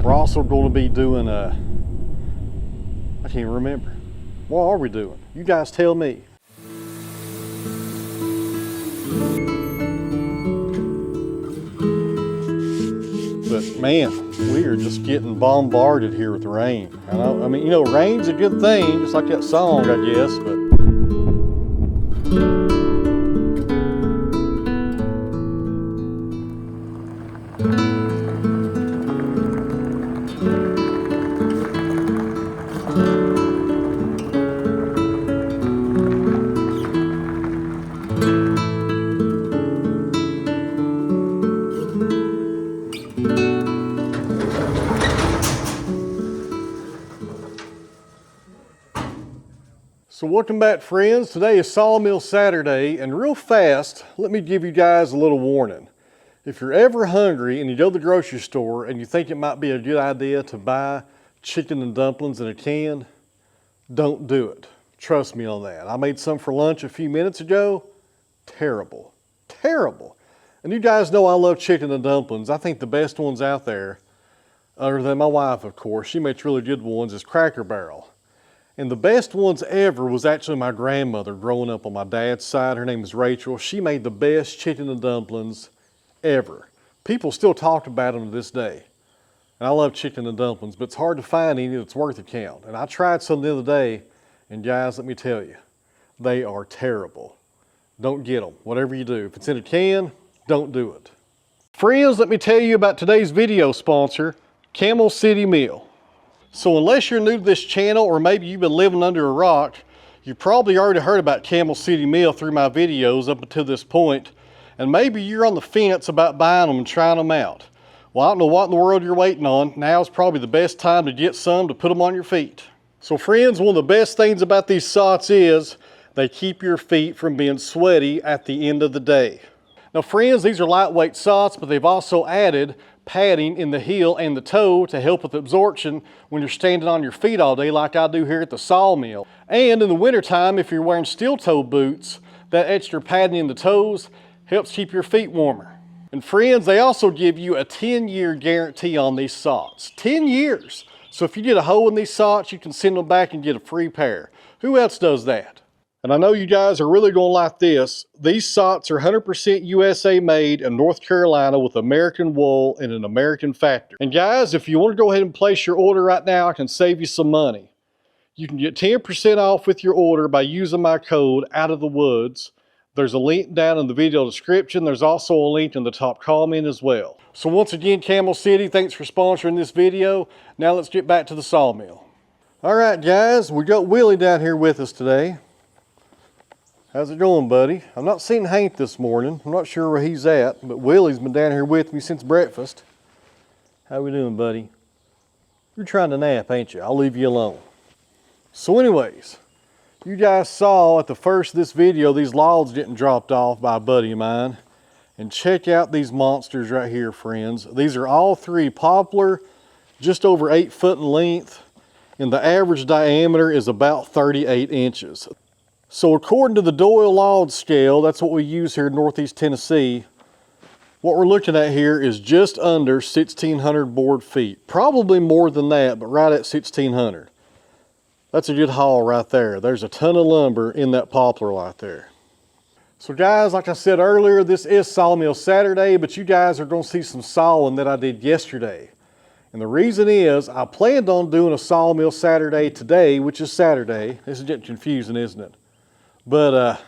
We're also going to be doing I can't remember. What are we doing? You guys tell me. But man, we are just getting bombarded here with rain. I mean, you know, rain's a good thing, just like that song, I guess, but. So welcome back, friends. Today is Sawmill Saturday, and real fast, let me give you guys a little warning. If you're ever hungry and you go to the grocery store and you think it might be a good idea to buy chicken and dumplings in a can, don't do it. Trust me on that. I made some for lunch a few minutes ago. Terrible, terrible. And you guys know I love chicken and dumplings. I think the best ones out there, other than my wife, of course, she makes really good ones, is Cracker Barrel. And the best ones ever was actually my grandmother growing up on my dad's side. Her name is Rachel. She made the best chicken and dumplings ever. People still talk about them to this day. And I love chicken and dumplings, but it's hard to find any that's worth a count. And I tried some the other day, and guys, let me tell you, they are terrible. Don't get them, whatever you do. If it's in a can, don't do it. Friends, let me tell you about today's video sponsor, Camel City Mill. So unless you're new to this channel, or maybe you've been living under a rock, you've probably already heard about Camel City Mill through my videos up until this point, and maybe you're on the fence about buying them and trying them out. Well, I don't know what in the world you're waiting on. Now's probably the best time to get some to put them on your feet. So friends, one of the best things about these socks is they keep your feet from being sweaty at the end of the day. Now friends, these are lightweight socks, but they've also added padding in the heel and the toe to help with absorption when you're standing on your feet all day like I do here at the Sawmill. And in the wintertime, if you're wearing steel toe boots, that extra padding in the toes helps keep your feet warmer. And friends, they also give you a 10-year guarantee on these socks. 10 years! So if you get a hole in these socks, you can send them back and get a free pair. Who else does that? And I know you guys are really going to like this. These socks are 100% USA made in North Carolina with American wool in an American factory. And guys, if you want to go ahead and place your order right now, I can save you some money. You can get 10% off with your order by using my code Out of the Woods. There's a link down in the video description. There's also a link in the top comment as well. So once again, Camel City, thanks for sponsoring this video. Now let's get back to the Sawmill. All right, guys, we got Willie down here with us today. How's it going, buddy? I'm not seeing Hank this morning. I'm not sure where he's at, but Willie's been down here with me since breakfast. How we doing, buddy? You're trying to nap, ain't you? I'll leave you alone. So anyways, you guys saw at the first of this video, these logs getting dropped off by a buddy of mine. And check out these monsters right here, friends. These are all three poplar, just over 8 foot in length, and the average diameter is about 38 inches. So according to the Doyle log scale, that's what we use here in Northeast Tennessee, what we're looking at here is just under 1,600 board feet. Probably more than that, but right at 1,600. That's a good haul right there. There's a ton of lumber in that poplar right there. So guys, like I said earlier, this is Sawmill Saturday, but you guys are going to see some sawing that I did yesterday. And the reason is, I planned on doing a Sawmill Saturday today, which is Saturday. This is getting confusing, isn't it? But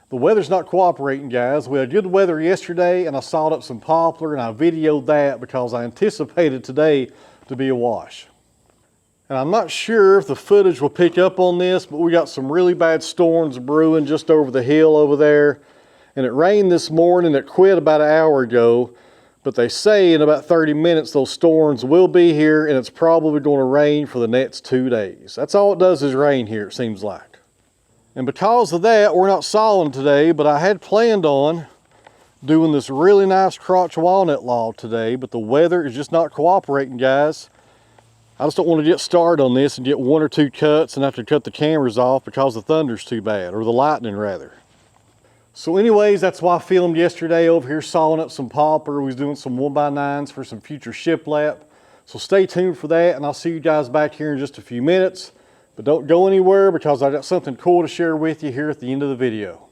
the weather's not cooperating, guys. We had good weather yesterday, and I sawed up some poplar, and I videoed that because I anticipated today to be a wash. And I'm not sure if the footage will pick up on this, but we got some really bad storms brewing just over the hill over there. And it rained this morning. It quit about an hour ago. But they say in about 30 minutes those storms will be here, and it's probably going to rain for the next 2 days. That's all it does is rain here, it seems like. And because of that, we're not sawing today, but I had planned on doing this really nice crotch walnut log today, but the weather is just not cooperating, guys. I just don't want to get started on this and get 1 or 2 cuts and have to cut the cameras off because the thunder's too bad, or the lightning rather. So anyways, that's why I filmed yesterday over here sawing up some poplar. We was doing some 1x9s for some future shiplap. So stay tuned for that, and I'll see you guys back here in just a few minutes. But don't go anywhere, because I got something cool to share with you here at the end of the video.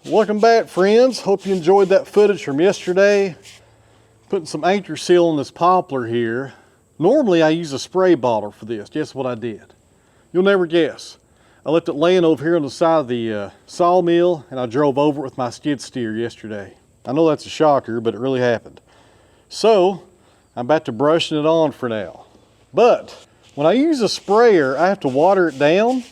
Welcome back, friends. Hope you enjoyed that footage from yesterday. Putting some anchor seal on this poplar here. Normally I use a spray bottle for this. Guess what I did? You'll never guess. I left it laying over here on the side of the sawmill, and I drove over it with my skid steer yesterday. I know that's a shocker, but it really happened. So I'm back to brushing it on for now. But when I use a sprayer, I have to water it down.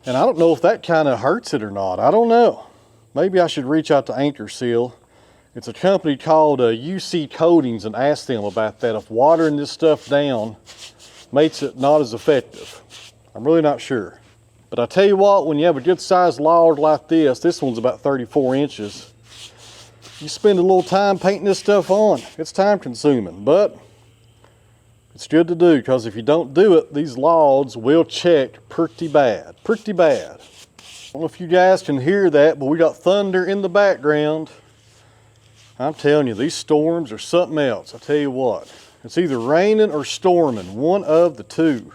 And I don't know if that kind of hurts it or not. I don't know. Maybe I should reach out to Anchor Seal. It's a company called UC Coatings and ask them about that. If watering this stuff down makes it not as effective. I'm really not sure. But I tell you what, when you have a good sized log like this one's about 34 inches. You spend a little time painting this stuff on. It's time consuming, but it's good to do, because if you don't do it, these logs will check pretty bad. Pretty bad. I don't know if you guys can hear that, but we got thunder in the background. I'm telling you, these storms are something else. I tell you what, it's either raining or storming, one of the two.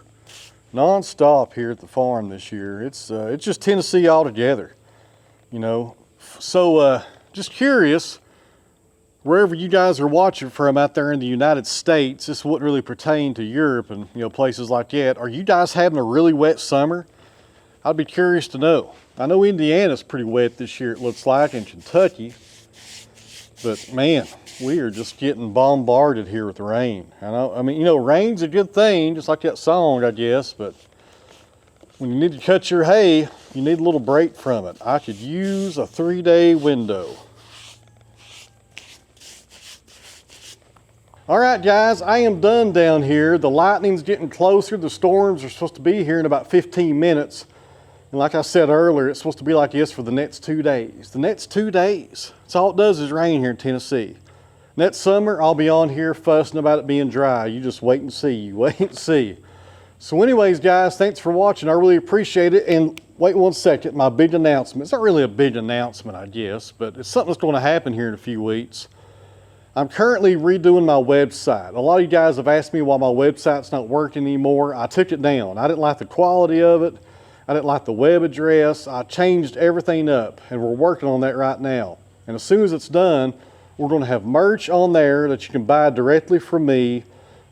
Non-stop here at the farm this year. It's just Tennessee altogether, you know. So just curious, wherever you guys are watching from out there in the United States, this wouldn't really pertain to Europe and, you know, places like that. Are you guys having a really wet summer? I'd be curious to know. I know Indiana's pretty wet this year, it looks like, in Kentucky. But man, we are just getting bombarded here with rain. I mean, you know, rain's a good thing, just like that song, I guess, but when you need to cut your hay, you need a little break from it. I could use a 3-day window. All right, guys, I am done down here. The lightning's getting closer. The storms are supposed to be here in about 15 minutes. And like I said earlier, it's supposed to be like this for the next 2 days. The next 2 days. That's all it does is rain here in Tennessee. Next summer, I'll be on here fussing about it being dry. You just wait and see. You wait and see. So anyways, guys, thanks for watching. I really appreciate it. And wait one second, my big announcement. It's not really a big announcement, I guess, but it's something that's going to happen here in a few weeks. I'm currently redoing my website. A lot of you guys have asked me why my website's not working anymore. I took it down. I didn't like the quality of it. I didn't like the web address. I changed everything up, and we're working on that right now. And as soon as it's done, we're going to have merch on there that you can buy directly from me.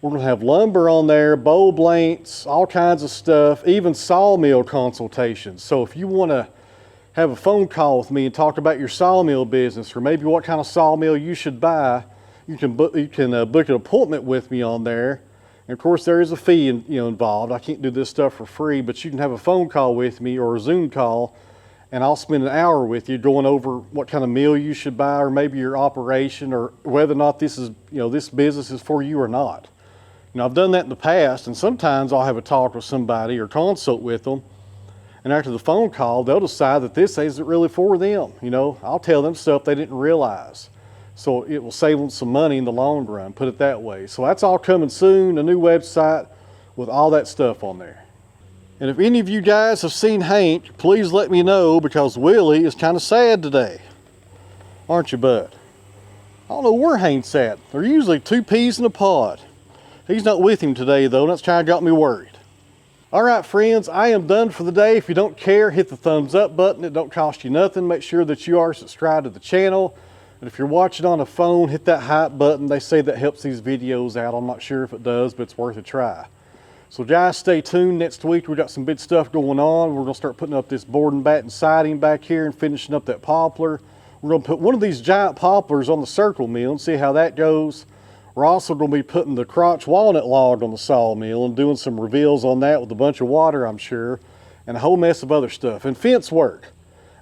We're going to have lumber on there, bow blanks, all kinds of stuff, even sawmill consultations. So if you want to have a phone call with me and talk about your sawmill business, or maybe what kind of sawmill you should buy, you can book an appointment with me on there. And of course, there is a fee involved. I can't do this stuff for free, but you can have a phone call with me or a Zoom call, and I'll spend an hour with you going over what kind of mill you should buy, or maybe your operation, or whether or not this is, this business is for you or not. I've done that in the past, and sometimes I'll have a talk with somebody or consult with them, and after the phone call, they'll decide that this isn't really for them. I'll tell them stuff they didn't realize. So it will save them some money in the long run, put it that way. So that's all coming soon, a new website with all that stuff on there. And if any of you guys have seen Hank, please let me know, because Willie is kind of sad today. Aren't you, bud? I don't know where Hank's at. They're usually 2 peas in a pod. He's not with him today, though, and that's kind of got me worried. All right, friends, I am done for the day. If you don't care, hit the thumbs up button. It don't cost you nothing. Make sure that you are subscribed to the channel. And if you're watching on a phone, hit that hype button. They say that helps these videos out. I'm not sure if it does, but it's worth a try. So guys, stay tuned. Next week, we got some big stuff going on. We're gonna start putting up this board and batten siding back here and finishing up that poplar. We're gonna put one of these giant poplars on the circle mill and see how that goes. We're also gonna be putting the crotch walnut log on the sawmill and doing some reveals on that with a bunch of water, I'm sure, and a whole mess of other stuff. And fence work.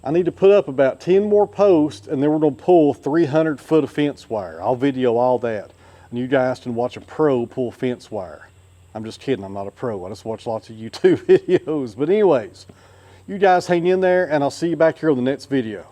I need to put up about 10 more posts, and then we're gonna pull 300 foot of fence wire. I'll video all that. And you guys can watch a pro pull fence wire. I'm just kidding, I'm not a pro. I just watch lots of YouTube videos. But anyways, you guys hang in there, and I'll see you back here on the next video.